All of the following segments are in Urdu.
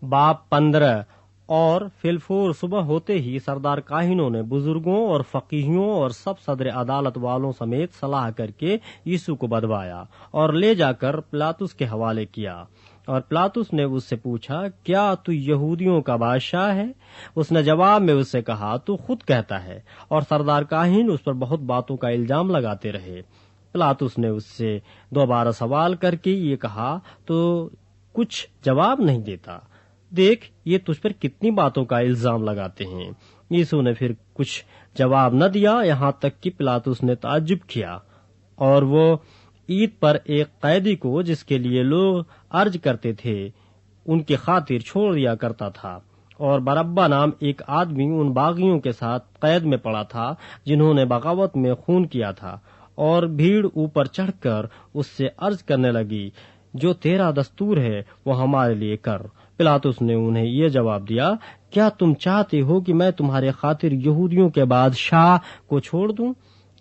باب 15۔ اور فلفور صبح ہوتے ہی سردار کاہنوں نے بزرگوں اور فقیہوں اور سب صدر عدالت والوں سمیت صلاح کر کے یسوع کو بدوایا اور لے جا کر پلاطس کے حوالے کیا۔ اور پلاطس نے اس سے پوچھا، کیا تو یہودیوں کا بادشاہ ہے؟ اس نے جواب میں اس سے کہا، تو خود کہتا ہے۔ اور سردار کاہن اس پر بہت باتوں کا الزام لگاتے رہے۔ پلاطس نے اس سے دوبارہ سوال کر کے یہ کہا تو کچھ جواب نہیں دیتا، دیکھ یہ تجھ پر کتنی باتوں کا الزام لگاتے ہیں۔ یسوع نے پھر کچھ جواب نہ دیا، یہاں تک کہ پلاطس نے تعجب کیا، اور وہ عید پر ایک قیدی کو جس کے لیے لوگ عرض کرتے تھے ان کی خاطر چھوڑ دیا کرتا تھا۔ اور بربا نام ایک آدمی ان باغیوں کے ساتھ قید میں پڑا تھا جنہوں نے بغاوت میں خون کیا تھا۔ اور بھیڑ اوپر چڑھ کر اس سے عرض کرنے لگی، جو تیرا دستور ہے وہ ہمارے لیے کر۔ پلاطس نے انہیں یہ جواب دیا، کیا تم چاہتے ہو کہ میں تمہارے خاطر یہودیوں کے بادشاہ کو چھوڑ دوں؟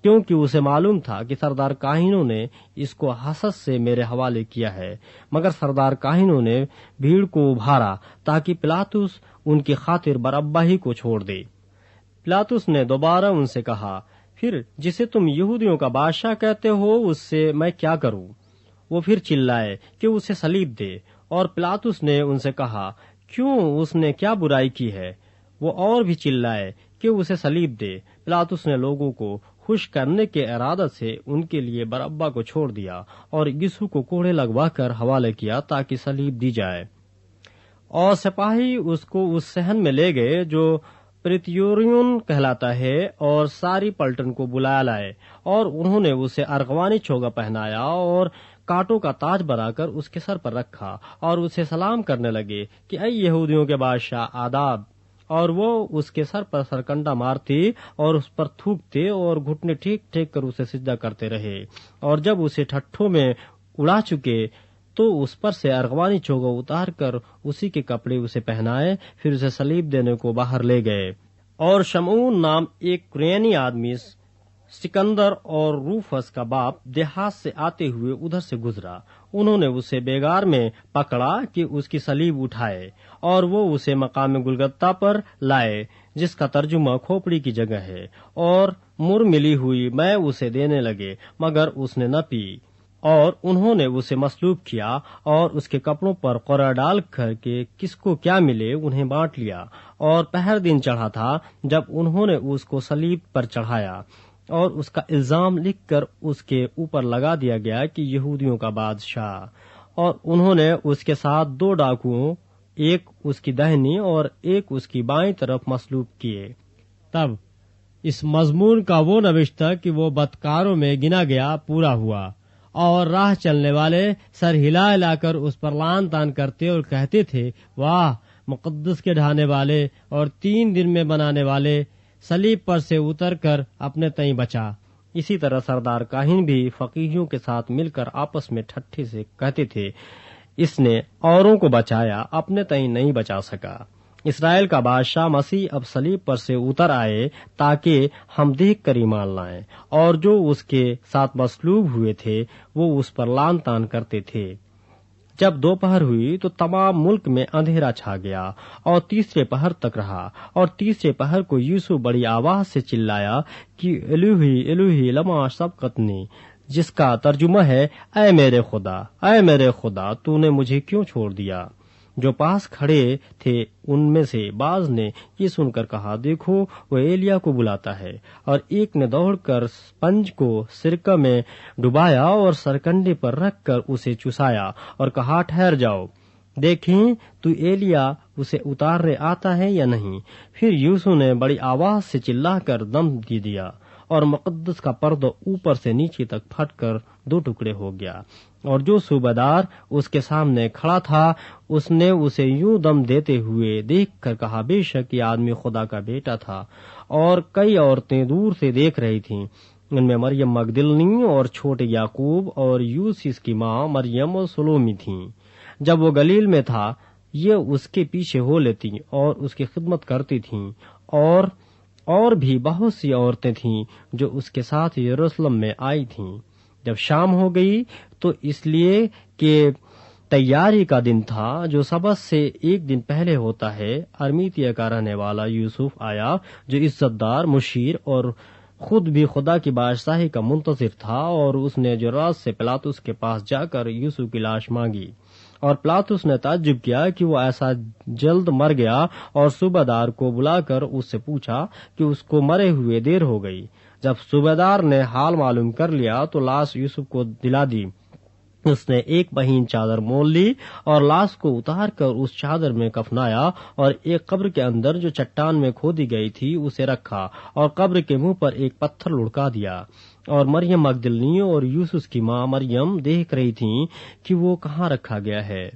کیونکہ اسے معلوم تھا کہ سردار کاہنوں نے اس کو حسد سے میرے حوالے کیا ہے۔ مگر سردار کاہنوں نے بھیڑ کو ابھارا تاکہ پلاطس ان کی خاطر بربا ہی کو چھوڑ دے۔ پلاطس نے دوبارہ ان سے کہا، پھر جسے تم یہودیوں کا بادشاہ کہتے ہو اس سے میں کیا کروں؟ وہ پھر چلائے کہ اسے صلیب دے۔ اور پلاطس نے ان سے کہا، کیوں، اس نے کیا برائی کی ہے؟ وہ اور بھی چلائے کہ اسے صلیب دے۔ پلاطس نے لوگوں کو خوش کرنے کے ارادے سے ان کے لیے بربا کو چھوڑ دیا اور یسوع کو کوڑے لگوا کر حوالے کیا تاکہ صلیب دی جائے۔ اور سپاہی اس کو اس صحن میں لے گئے جو پریتوریون کہلاتا ہے، اور ساری پلٹن کو بلا لائے، اور انہوں نے اسے ارغوانی چوگا پہنایا اور کانٹوں کا تاج بنا کر اس کے سر پر رکھا، اور اسے سلام کرنے لگے کہ اے یہودیوں کے بادشاہ، آداب۔ اور وہ اس کے سر پر سرکنڈا مارتے اور اس پر تھوکتے اور گھٹنے ٹیک ٹیک کر اسے سجدہ کرتے رہے۔ اور جب اسے ٹھٹھوں میں اڑا چکے تو اس پر سے ارغوانی چوگا اتار کر اسی کے کپڑے اسے پہنائے، پھر اسے صلیب دینے کو باہر لے گئے۔ اور شمعون نام ایک کرینی آدمی سکندر اور روفس کا باپ دیہات سے آتے ہوئے ادھر سے گزرا۔ انہوں نے اسے بیگار میں پکڑا کہ اس کی صلیب اٹھائے، اور وہ اسے مقام گلگتا پر لائے، جس کا ترجمہ کھوپڑی کی جگہ ہے، اور مر ملی ہوئی میں اسے دینے لگے، مگر اس نے نہ پی۔ اور انہوں نے اسے مصلوب کیا اور اس کے کپڑوں پر قرع ڈال کر کے کس کو کیا ملے انہیں بانٹ لیا۔ اور پہر دن چڑھا تھا جب انہوں نے اس کو صلیب پر چڑھایا، اور اس کا الزام لکھ کر اس کے اوپر لگا دیا گیا کہ یہودیوں کا بادشاہ۔ اور انہوں نے اس کے ساتھ 2 ڈاکوؤں، ایک اس کی داہنی اور ایک اس کی بائیں طرف مصلوب کیے۔ تب اس مضمون کا وہ نوشتہ کہ وہ بدکاروں میں گنا گیا پورا ہوا، اور راہ چلنے والے سر ہلا ہلا کر اس پر لعن طعن کرتے اور کہتے تھے، واہ، مقدس کے ڈھانے والے اور 3 دن میں بنانے والے، صلیب پر سے اتر کر اپنے تئیں بچا۔ اسی طرح سردار کاہن بھی فقیہوں کے ساتھ مل کر آپس میں ٹھٹھے سے کہتے تھے، اس نے اوروں کو بچایا، اپنے تئیں نہیں بچا سکا۔ اسرائیل کا بادشاہ مسیح اب صلیب پر سے اتر آئے تاکہ ہم دیکھ کر ایمان لائیں، اور جو اس کے ساتھ مصلوب ہوئے تھے وہ اس پر لعن طعن کرتے تھے۔ جب دوپہر ہوئی تو تمام ملک میں اندھیرا چھا گیا اور تیسرے پہر تک رہا، اور تیسرے پہر کو یسوع بڑی آواز سے چلایا کہ الوہی الوہی لما سبقتنی، جس کا ترجمہ ہے، اے میرے خدا، اے میرے خدا، تو نے مجھے کیوں چھوڑ دیا؟ جو پاس کھڑے تھے ان میں سے بعض نے یہ سن کر کہا، دیکھو وہ ایلیا کو بلاتا ہے۔ اور ایک نے دوڑ کر اسپنج کو سرکہ میں ڈبایا اور سرکنڈے پر رکھ کر اسے چسایا اور کہا، ٹھہر جاؤ، دیکھیں تو ایلیا اسے اتارنے آتا ہے یا نہیں۔ پھر یسوع نے بڑی آواز سے چلا کر دم دے دیا، اور مقدس کا پردہ اوپر سے نیچے تک پھٹ کر 2 ٹکڑے ہو گیا۔ اور جو صوبیدار اس کے سامنے کھڑا تھا اس نے اسے یوں دم دیتے ہوئے دیکھ کر کہا، بے شک یہ آدمی خدا کا بیٹا تھا۔ اور کئی عورتیں دور سے دیکھ رہی تھیں، ان میں مریم مگدلنی اور چھوٹے یعقوب اور یوسس کی ماں مریم اور سلومی تھیں۔ جب وہ گلیل میں تھا یہ اس کے پیچھے ہو لیتی اور اس کی خدمت کرتی تھیں، اور بھی بہت سی عورتیں تھیں جو اس کے ساتھ یروشلم میں آئی تھیں۔ جب شام ہو گئی تو اس لیے کہ تیاری کا دن تھا جو سبت سے ایک دن پہلے ہوتا ہے۔ ارمیتیہ کا رہنے والا یوسف آیا جو عزت دار، مشیر اور خود بھی خدا کی بادشاہی کا منتظر تھا، اور اس نے جراس سے پلاطس کے پاس جا کر یوسف کی لاش مانگی، اور پلاطس نے تعجب کیا کہ وہ ایسا جلد مر گیا، اور صوبہ دار کو بلا کر اس سے پوچھا کہ اس کو مرے ہوئے دیر ہو گئی۔ جب صوبہ دار نے حال معلوم کر لیا تو لاش یوسف کو دلا دی۔ اس نے ایک مہین چادر مول لی اور لاش کو اتار کر اس چادر میں کفنایا، اور ایک قبر کے اندر جو چٹان میں کھودی گئی تھی اسے رکھا، اور قبر کے منہ پر ایک پتھر لڑکا دیا۔ اور مریم مگدلنی اور یوسف کی ماں مریم دیکھ رہی تھیں کہ وہ کہاں رکھا گیا ہے۔